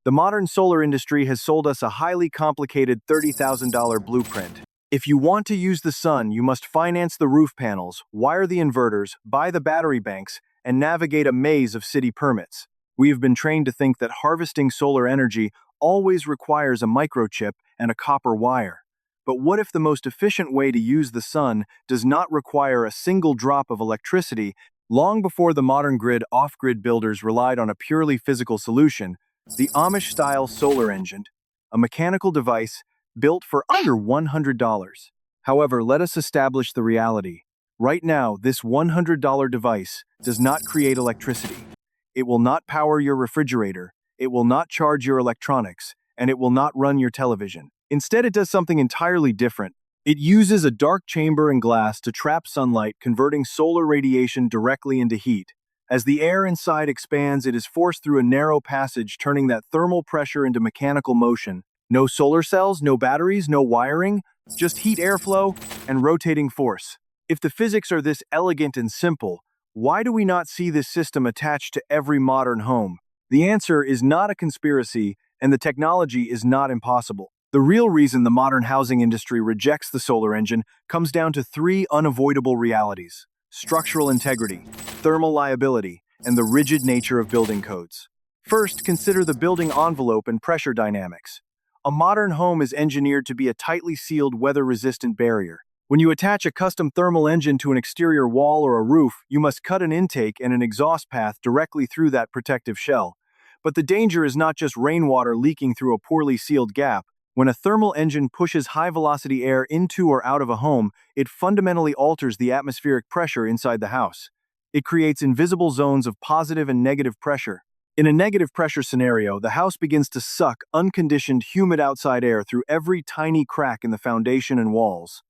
The modern solar industry has sold us a highly complicated $30,000 blueprint. If you want to use the sun, you must finance the roof panels, wire the inverters, buy the battery banks, and navigate a maze of city permits. We have been trained to think that harvesting solar energy always requires a microchip and a copper wire. But what if the most efficient way to use the sun does not require a single drop of electricity? Long before the modern grid, off-grid builders relied on a purely physical solution, the Amish-style solar engine, a mechanical device built for under $100. However, let us establish the reality. Right now, this $100 device does not create electricity. It will not power your refrigerator, it will not charge your electronics, and it will not run your television. Instead, it does something entirely different. It uses a dark chamber and glass to trap sunlight, converting solar radiation directly into heat. As the air inside expands, it is forced through a narrow passage, turning that thermal pressure into mechanical motion. No solar cells, no batteries, no wiring, just heat airflow and rotating force. If the physics are this elegant and simple, why do we not see this system attached to every modern home? The answer is not a conspiracy, and the technology is not impossible. The real reason the modern housing industry rejects the solar engine comes down to three unavoidable realities: structural integrity, thermal liability, and the rigid nature of building codes. First, consider the building envelope and pressure dynamics. A modern home is engineered to be a tightly sealed, weather-resistant barrier. When you attach a custom thermal engine to an exterior wall or a roof, you must cut an intake and an exhaust path directly through that protective shell. But the danger is not just rainwater leaking through a poorly sealed gap. When a thermal engine pushes high-velocity air into or out of a home, it fundamentally alters the atmospheric pressure inside the house. It creates invisible zones of positive and negative pressure. In a negative pressure scenario, the house begins to suck unconditioned, humid outside air through every tiny crack in the foundation and walls.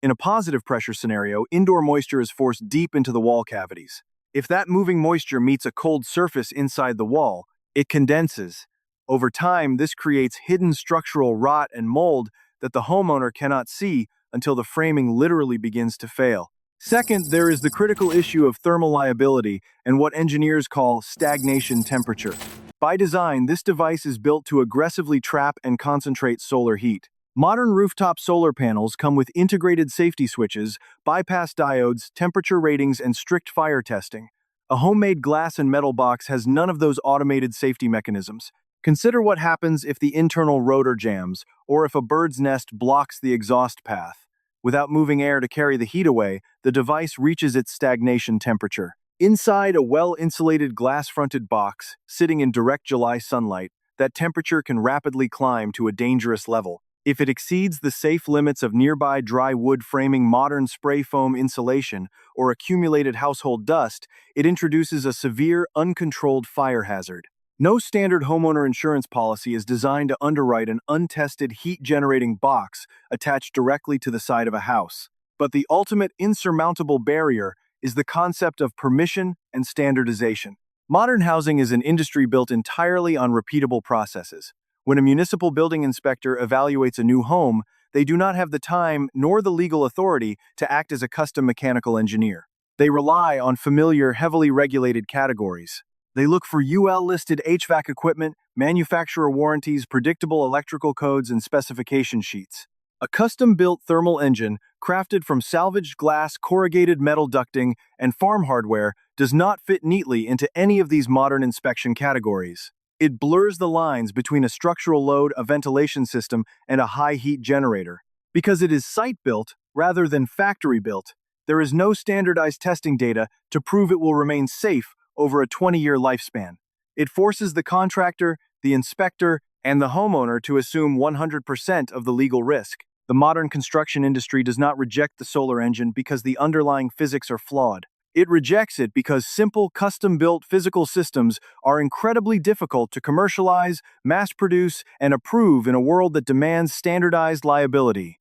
In a positive pressure scenario, indoor moisture is forced deep into the wall cavities. If that moving moisture meets a cold surface inside the wall, it condenses. Over time, this creates hidden structural rot and mold that the homeowner cannot see until the framing literally begins to fail. Second, there is the critical issue of thermal liability and what engineers call stagnation temperature. By design, this device is built to aggressively trap and concentrate solar heat. Modern rooftop solar panels come with integrated safety switches, bypass diodes, temperature ratings, and strict fire testing. A homemade glass and metal box has none of those automated safety mechanisms. Consider what happens if the internal rotor jams, or if a bird's nest blocks the exhaust path. Without moving air to carry the heat away, the device reaches its stagnation temperature. Inside a well-insulated glass-fronted box, sitting in direct July sunlight, that temperature can rapidly climb to a dangerous level. If it exceeds the safe limits of nearby dry wood framing, modern spray foam insulation, or accumulated household dust, it introduces a severe, uncontrolled fire hazard. No standard homeowner insurance policy is designed to underwrite an untested heat-generating box attached directly to the side of a house. But the ultimate insurmountable barrier is the concept of permission and standardization. Modern housing is an industry built entirely on repeatable processes. When a municipal building inspector evaluates a new home, they do not have the time nor the legal authority to act as a custom mechanical engineer. They rely on familiar, heavily regulated categories. They look for UL-listed HVAC equipment, manufacturer warranties, predictable electrical codes, and specification sheets. A custom-built thermal engine, crafted from salvaged glass, corrugated metal ducting, and farm hardware, does not fit neatly into any of these modern inspection categories. It blurs the lines between a structural load, a ventilation system, and a high-heat generator. Because it is site-built rather than factory-built, there is no standardized testing data to prove it will remain safe over a 20-year lifespan. It forces the contractor, the inspector, and the homeowner to assume 100% of the legal risk. The modern construction industry does not reject the solar engine because the underlying physics are flawed. It rejects it because simple, custom-built physical systems are incredibly difficult to commercialize, mass-produce, and approve in a world that demands standardized liability.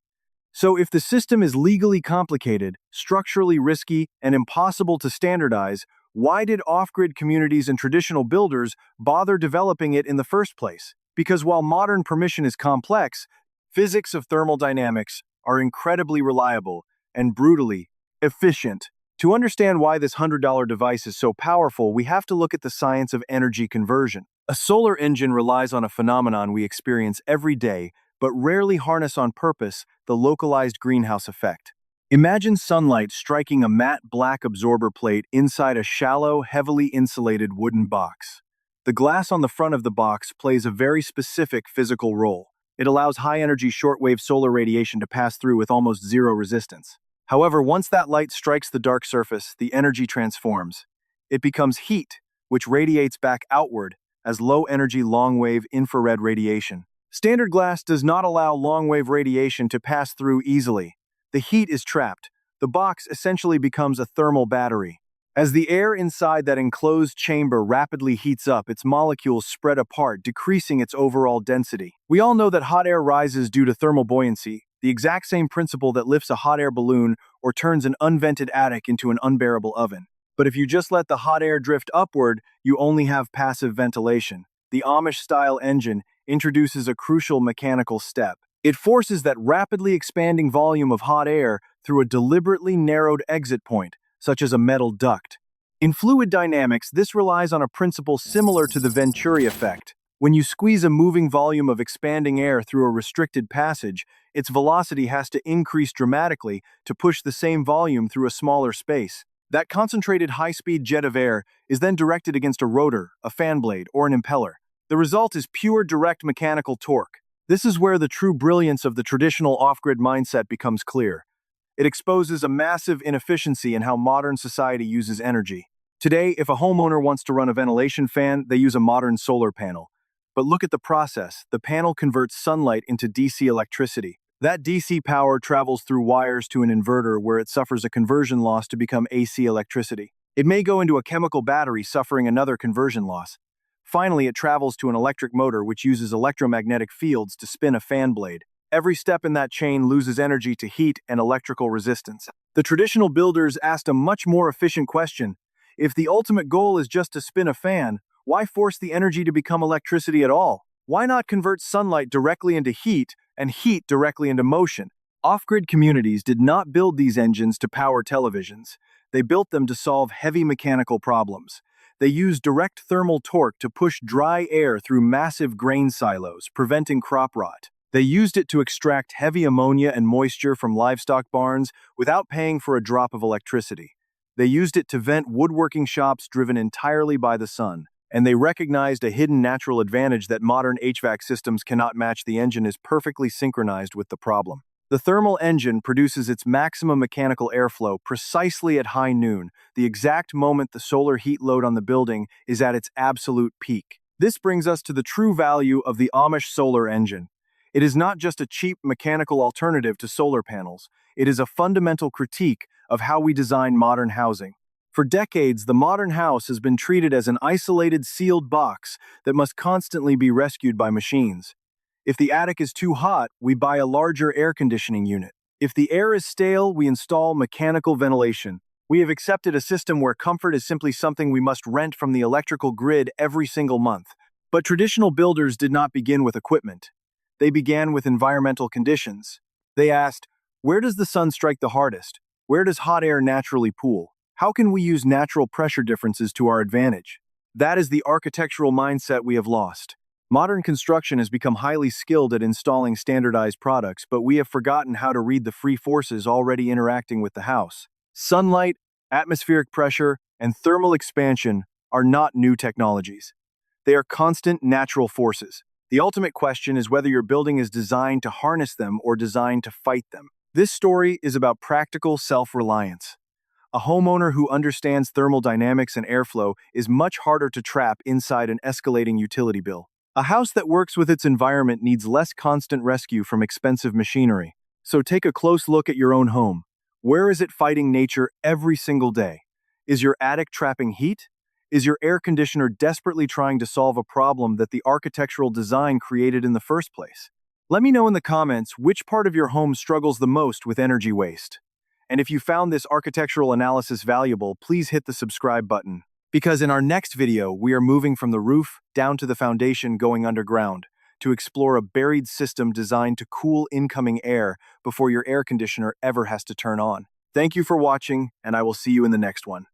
So if the system is legally complicated, structurally risky, and impossible to standardize, why did off-grid communities and traditional builders bother developing it in the first place? Because while modern permission is complex, physics of thermodynamics are incredibly reliable and brutally efficient. To understand why this $100 device is so powerful, we have to look at the science of energy conversion. A solar engine relies on a phenomenon we experience every day, but rarely harness on purpose: the localized greenhouse effect. Imagine sunlight striking a matte black absorber plate inside a shallow, heavily insulated wooden box. The glass on the front of the box plays a very specific physical role. It allows high-energy shortwave solar radiation to pass through with almost zero resistance. However, once that light strikes the dark surface, the energy transforms. It becomes heat, which radiates back outward as low-energy long-wave infrared radiation. Standard glass does not allow long-wave radiation to pass through easily. The heat is trapped. The box essentially becomes a thermal battery. As the air inside that enclosed chamber rapidly heats up, its molecules spread apart, decreasing its overall density. We all know that hot air rises due to thermal buoyancy, the exact same principle that lifts a hot air balloon or turns an unvented attic into an unbearable oven. But if you just let the hot air drift upward, you only have passive ventilation. The Amish-style engine introduces a crucial mechanical step. It forces that rapidly expanding volume of hot air through a deliberately narrowed exit point, such as a metal duct. In fluid dynamics, this relies on a principle similar to the Venturi effect. When you squeeze a moving volume of expanding air through a restricted passage, its velocity has to increase dramatically to push the same volume through a smaller space. That concentrated high-speed jet of air is then directed against a rotor, a fan blade, or an impeller. The result is pure direct mechanical torque. This is where the true brilliance of the traditional off-grid mindset becomes clear. It exposes a massive inefficiency in how modern society uses energy. Today, if a homeowner wants to run a ventilation fan, they use a modern solar panel. But look at the process. The panel converts sunlight into DC electricity. That DC power travels through wires to an inverter where it suffers a conversion loss to become AC electricity. It may go into a chemical battery, suffering another conversion loss. Finally, it travels to an electric motor which uses electromagnetic fields to spin a fan blade. Every step in that chain loses energy to heat and electrical resistance. The traditional builders asked a much more efficient question. If the ultimate goal is just to spin a fan, why force the energy to become electricity at all? Why not convert sunlight directly into heat and heat directly into motion? Off-grid communities did not build these engines to power televisions. They built them to solve heavy mechanical problems. They used direct thermal torque to push dry air through massive grain silos, preventing crop rot. They used it to extract heavy ammonia and moisture from livestock barns without paying for a drop of electricity. They used it to vent woodworking shops driven entirely by the sun. And they recognized a hidden natural advantage that modern HVAC systems cannot match. The engine is perfectly synchronized with the problem. The thermal engine produces its maximum mechanical airflow precisely at high noon, the exact moment the solar heat load on the building is at its absolute peak. This brings us to the true value of the Amish solar engine. It is not just a cheap mechanical alternative to solar panels. It is a fundamental critique of how we design modern housing. For decades, the modern house has been treated as an isolated, sealed box that must constantly be rescued by machines. If the attic is too hot, we buy a larger air conditioning unit. If the air is stale, we install mechanical ventilation. We have accepted a system where comfort is simply something we must rent from the electrical grid every single month. But traditional builders did not begin with equipment. They began with environmental conditions. They asked, where does the sun strike the hardest? Where does hot air naturally pool? How can we use natural pressure differences to our advantage? That is the architectural mindset we have lost. Modern construction has become highly skilled at installing standardized products, but we have forgotten how to read the free forces already interacting with the house. Sunlight, atmospheric pressure, and thermal expansion are not new technologies. They are constant natural forces. The ultimate question is whether your building is designed to harness them or designed to fight them. This story is about practical self-reliance. A homeowner who understands thermal dynamics and airflow is much harder to trap inside an escalating utility bill. A house that works with its environment needs less constant rescue from expensive machinery. So take a close look at your own home. Where is it fighting nature every single day? Is your attic trapping heat? Is your air conditioner desperately trying to solve a problem that the architectural design created in the first place? Let me know in the comments which part of your home struggles the most with energy waste. And if you found this architectural analysis valuable, please hit the subscribe button. Because in our next video, we are moving from the roof down to the foundation, going underground to explore a buried system designed to cool incoming air before your air conditioner ever has to turn on. Thank you for watching, and I will see you in the next one.